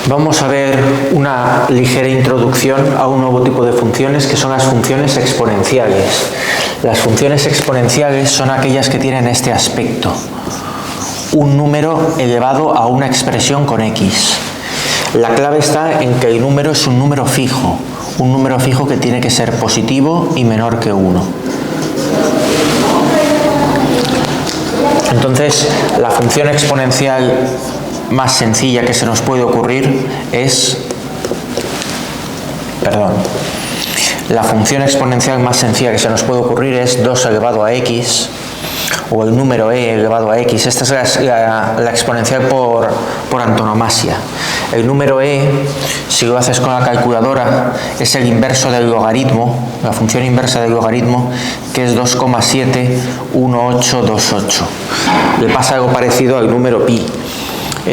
Vamos a ver una ligera introducción a un nuevo tipo de funciones que son las funciones exponenciales. Las funciones exponenciales son aquellas que tienen este aspecto: un número elevado a una expresión con x. La clave está en que el número es un número fijo que tiene que ser positivo y menor que 1. Entonces, la función exponencial más sencilla que se nos puede ocurrir es, la función exponencial más sencilla que se nos puede ocurrir es 2 elevado a x, o el número e elevado a x. Esta es la exponencial por antonomasia. El número e, si lo haces con la calculadora, es el inverso del logaritmo, la función inversa del logaritmo, que es 2,71828. Le pasa algo parecido al número pi.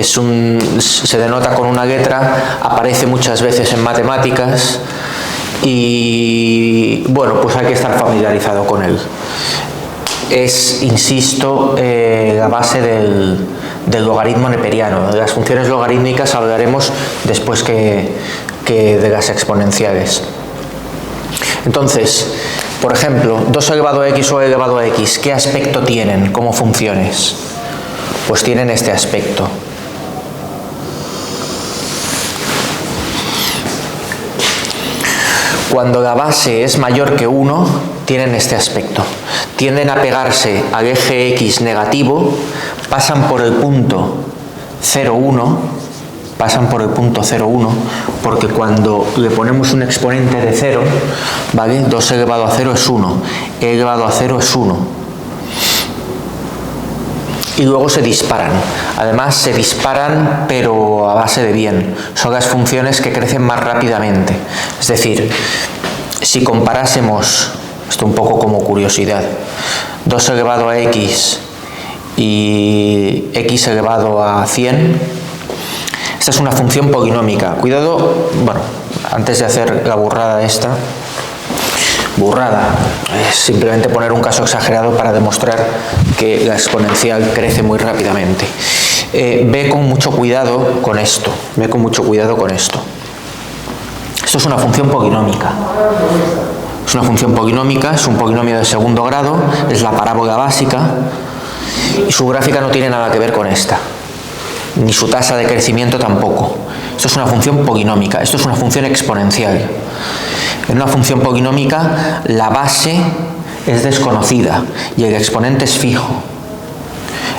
Se denota con una letra, aparece muchas veces en matemáticas y, bueno, pues hay que estar familiarizado con él. Es, insisto, la base del logaritmo neperiano. De las funciones logarítmicas hablaremos después que de las exponenciales. Entonces, por ejemplo, 2 elevado a x o elevado a x, ¿qué aspecto tienen como funciones? Pues tienen este aspecto. Cuando la base es mayor que 1, tienen este aspecto. Tienden a pegarse al eje x negativo, pasan por el punto 0,1, porque cuando le ponemos un exponente de 0, ¿vale? 2 elevado a 0 es 1, e elevado a 0 es 1. Y luego se disparan. Además, se disparan, pero a base de bien. Son las funciones que crecen más rápidamente. Es decir, si comparásemos, esto un poco como curiosidad, 2 elevado a x y x elevado a 100, esta es una función polinómica. Cuidado, bueno, antes de hacer la burrada esta, es simplemente poner un caso exagerado para demostrar que la exponencial crece muy rápidamente. Ve con mucho cuidado con esto. Esto es una función polinómica. Es un polinomio de segundo grado, es la parábola básica, y su gráfica no tiene nada que ver con esta, ni su tasa de crecimiento tampoco. Esto es una función polinómica, esto es una función exponencial. En una función polinómica, la base es desconocida y el exponente es fijo.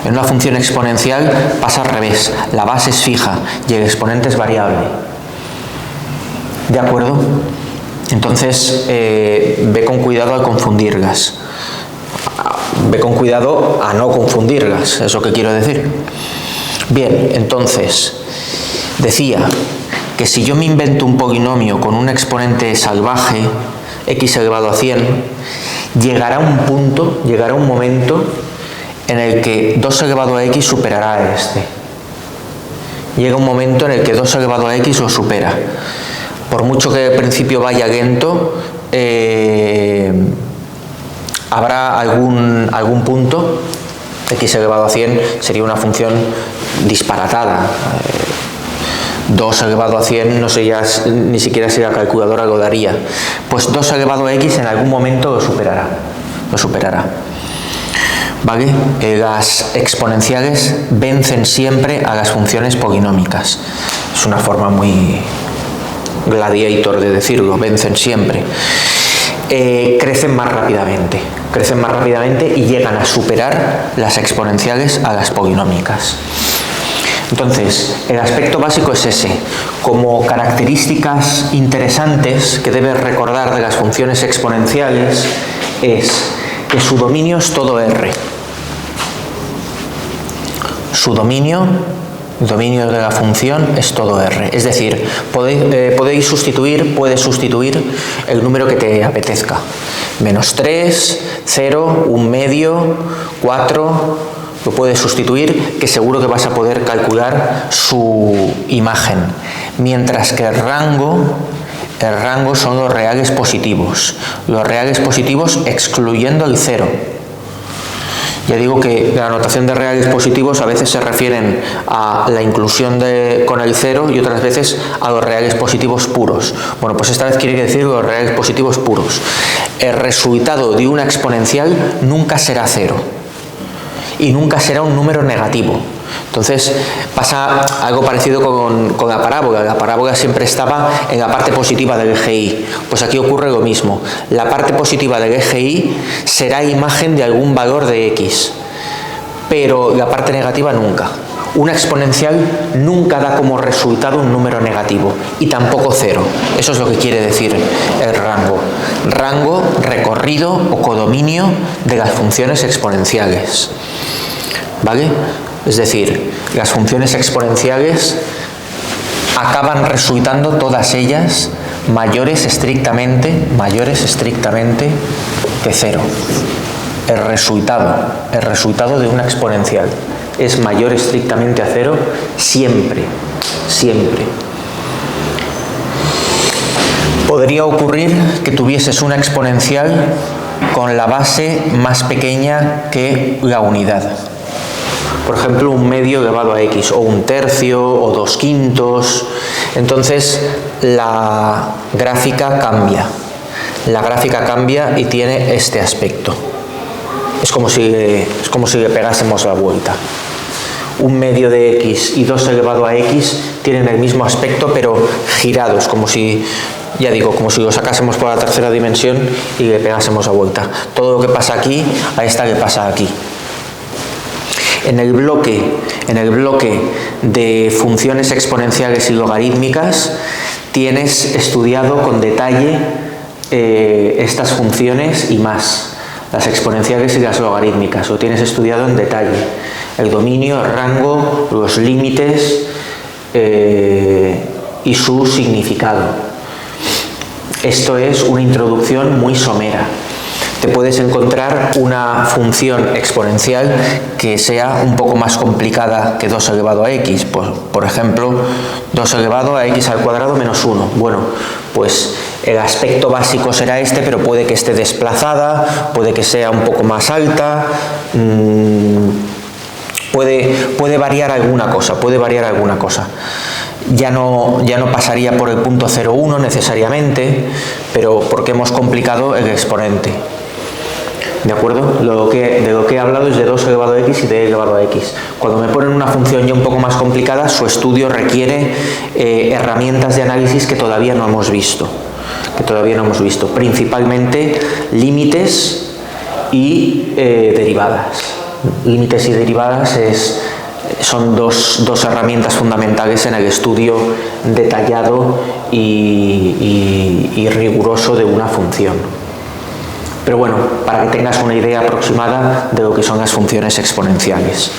En una función exponencial pasa al revés, la base es fija y el exponente es variable. ¿De acuerdo? Entonces, ve con cuidado al confundirlas. Ve con cuidado a no confundirlas, es lo que quiero decir. Bien, entonces, decía que si yo me invento un polinomio con un exponente salvaje, x elevado a 100, llegará un momento en el que 2 elevado a x superará a este. Llega un momento en el que 2 elevado a x lo supera. Por mucho que al principio vaya lento, habrá algún punto. X elevado a 100 sería una función disparatada. 2 elevado a 100, no sé ya ni siquiera si la calculadora lo daría. Pues 2 elevado a x en algún momento lo superará. ¿Vale? Las exponenciales vencen siempre a las funciones polinómicas. Es una forma muy gladiator de decirlo, vencen siempre. Crecen más rápidamente y llegan a superar las exponenciales a las polinómicas. Entonces, el aspecto básico es ese. Como características interesantes que debes recordar de las funciones exponenciales es que su dominio es todo R. El dominio de la función es todo R. Es decir, puedes sustituir el número que te apetezca. -3, 0, 1 medio, 4... Lo puedes sustituir, que seguro que vas a poder calcular su imagen. Mientras que el rango son los reales positivos. Los reales positivos excluyendo el 0. Ya digo que la notación de reales positivos a veces se refieren a la inclusión con el cero y otras veces a los reales positivos puros. Bueno, pues esta vez quiere decir los reales positivos puros. El resultado de una exponencial nunca será cero y nunca será un número negativo. Entonces pasa algo parecido con la parábola. La parábola siempre estaba en la parte positiva del eje Y. Pues aquí ocurre lo mismo. La parte positiva del eje Y será imagen de algún valor de X, pero la parte negativa nunca. Una exponencial nunca da como resultado un número negativo y tampoco cero. Eso es lo que quiere decir el rango. Rango, recorrido o codominio de las funciones exponenciales. ¿Vale? Es decir, las funciones exponenciales acaban resultando todas ellas mayores estrictamente que cero. El resultado de una exponencial es mayor estrictamente a cero siempre. Podría ocurrir que tuvieses una exponencial con la base más pequeña que la unidad. Por ejemplo, un medio elevado a x, o un tercio, o 2/5. Entonces, la gráfica cambia. La gráfica cambia y tiene este aspecto. Es como si le pegásemos la vuelta. Un medio de x y 2 elevado a x tienen el mismo aspecto, pero girados, como si, ya digo, como si lo sacásemos por la tercera dimensión y le pegásemos la vuelta. Todo lo que pasa aquí, a esta le pasa aquí. En el bloque de funciones exponenciales y logarítmicas tienes estudiado con detalle estas funciones y más, las exponenciales y las logarítmicas, lo tienes estudiado en detalle. El dominio, el rango, los límites y su significado. Esto es una introducción muy somera. Te puedes encontrar una función exponencial que sea un poco más complicada que 2 elevado a x. Por ejemplo, 2 elevado a x al cuadrado menos 1. Bueno, pues el aspecto básico será este, pero puede que esté desplazada, puede que sea un poco más alta, puede variar alguna cosa, Ya no pasaría por el punto 0,1 necesariamente, pero porque hemos complicado el exponente. ¿De acuerdo? De lo que he hablado es de 2 elevado a x y de e elevado a x. Cuando me ponen una función ya un poco más complicada, su estudio requiere herramientas de análisis que todavía no hemos visto. Principalmente límites y derivadas. Límites y derivadas son dos herramientas fundamentales en el estudio detallado y riguroso de una función. Pero bueno, para que tengas una idea aproximada de lo que son las funciones exponenciales.